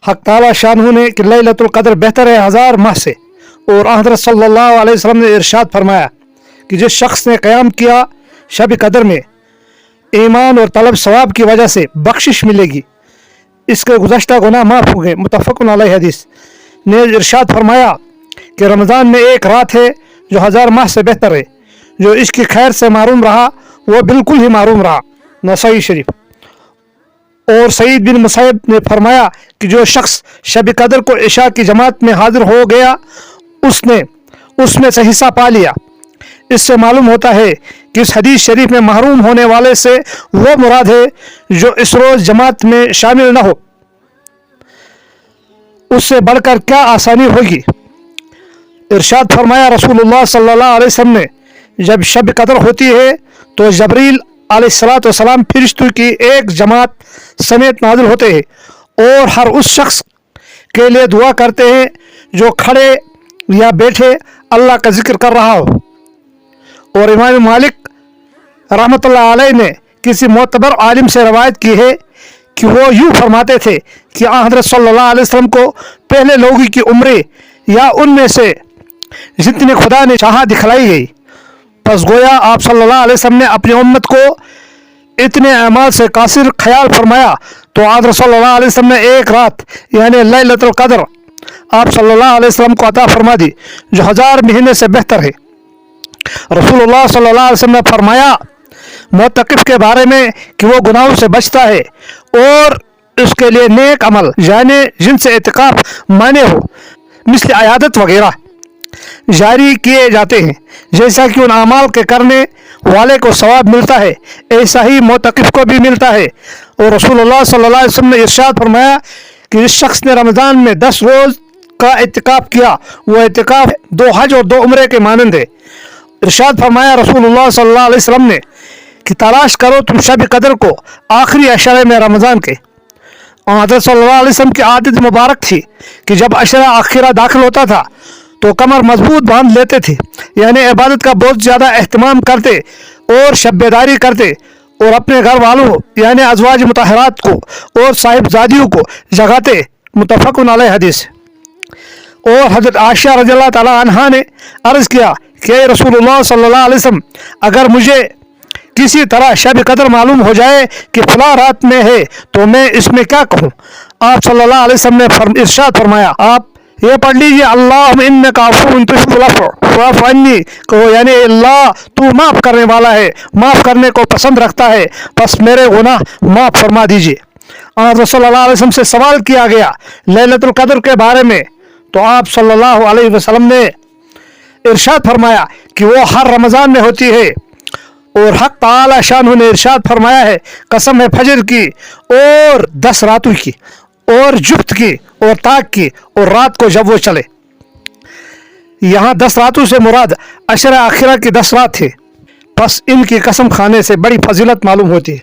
हक ताला शानहू ने कि लैलतुल क़द्र बेहतर है 1000 माह से। और हज़रत सल्लल्लाहु अलैहि वसल्लम ने इरशाद फरमाया कि जिस शख्स ने क़याम किया शब कदर में ईमान और तलब सवाब की वजह से बख्शिश मिलेगी, इसके गुज़श्ता गुनाह माफ़ होंगे। मुत्तफ़क़ुन अलैहि हदीस ने इरशाद फरमाया कि रमज़ान में एक रात है जो 1000 माह से बेहतर है। जो इसकी खैर से मारूम रहा वो बिल्कुल ही मारूम रहा। नसाई शरीफ। और सईद बिन मुसैब ने फरमाया कि जो शख्स शब कदर को इशा की जमात में हाजिर हो गया उसने उसमें से हिस्सा पा लिया। इससे मालूम होता है कि इस हदीस शरीफ में महरूम होने वाले से वो मुराद है जो इस रोज़ जमात में शामिल न हो। उससे बढ़कर क्या आसानी होगी। इरशाद फरमाया रसूलुल्लाह सल्लल्लाहु अलैहि वसल्लम ने, जब शब कदर होती है तो जबरील अलैहिस्सलातु वस्सलाम फरिश्तों की एक जमात समेत नाज़िल होते हैं और हर उस शख्स के लिए दुआ करते हैं जो खड़े या बैठे अल्लाह का जिक्र कर रहा हो। और इमाम मालिक रहमतुल्लाह अलैह ने किसी मोतबर आलिम से रवायत की है कि वो यूँ फरमाते थे कि हज़रत सल्लल्लाहु अलैहि वसल्लम को पहले लोगों की उम्रें या उनमें से जितने खुदा ने चाहा दिखलाई गई। बस गोया आप सल्लल्लाहु अलैहि वसल्लम ने अपनी उम्मत को इतने अमाल से कासिर ख्याल फरमाया तो हज़रत सल्लल्लाहु अलैहि वसल्लम ने एक रात यानी लैलतुल क़द्र आप सल्लल्लाहु अलैहि वसल्लम को अता फरमा दी जो 1000 महीने से बेहतर है। रसूलुल्लाह सल्लल्लाहु अलैहि वसल्लम ने फरमाया मुतकिफ़ के बारे में कि वो गुनाहों से बचता है और उसके लिए नेक अमल यानी जिनसे इतिकाफ माने हो मिसल अयादत वगैरह जारी किए जाते हैं। जैसा कि उन अमाल के करने वाले को सवाब मिलता है ऐसा ही मुतकिफ़ को भी मिलता है। और रसूलुल्लाह सल्लल्लाहु अलैहि वसल्लम ने इरशाद फरमाया कि जिस शख्स ने रमज़ान में 10 रोज़ का इतिकाफ किया वो इतिकाफ 2 हज और 2 उम्रे के मानंद है। इरशाद फरमाया रसूलुल्लाह सल्लल्लाहु अलैहि वसल्लम ने कि तलाश करो तुम शब कदर को आखिरी अशरे में रमज़ान के। हज़रत सल्लल्लाहु अलैहि वसल्लम की आदत मुबारक थी कि जब अशरा आखिरा दाखिल होता था तो कमर मजबूत बांध लेते थे यानी इबादत का बहुत ज़्यादा अहतमाम करते और शब्बेदारी करते और अपने घर वालों यानी अज़वाज मुतहरात को और साहिबजादियों को जगाते। मुत्तफ़क़ुन अलैहि हदीस। और हज़रत आयशा रज़ियल्लाहु ताला अन्हा ने अर्ज़ किया कि रसूलुल्लाह सल्लल्लाहु अलैहि वसल्लम अगर मुझे किसी तरह शब कदर मालूम हो जाए कि फला रात में है तो मैं इसमें क्या कहूँ। आप सल्लल्लाहु अलैहि वसल्लम ने इरशाद फरमाया आप ये पढ़ लीजिए अल्लाहुम्मा इन्नका अफ़्वुन तुहिब्बुल अफ़्व फ़अफ़ु अन्नी कहो यानी अल्लाह तू माफ़ करने वाला है माफ़ करने को पसंद रखता है बस मेरे गुनाह माफ़ फरमा दीजिए। और सल्लल्लाहु अलैहि वसल्लम से सवाल किया गया लैलतुल क़द्र के बारे में तो आप सल्लल्लाहु अलैहि वसल्लम ने इरशाद फरमाया कि वो हर रमज़ान में होती है। और हक ताला शानहू ने इरशाद फरमाया है कसम है फजर की और 10 रातों की और जुफ्त की और ताक की और रात को जब वो चले। यहाँ 10 रातों से मुराद अशरा आखिरा की 10 रात है। बस इनकी कसम खाने से बड़ी फजीलत मालूम होती है।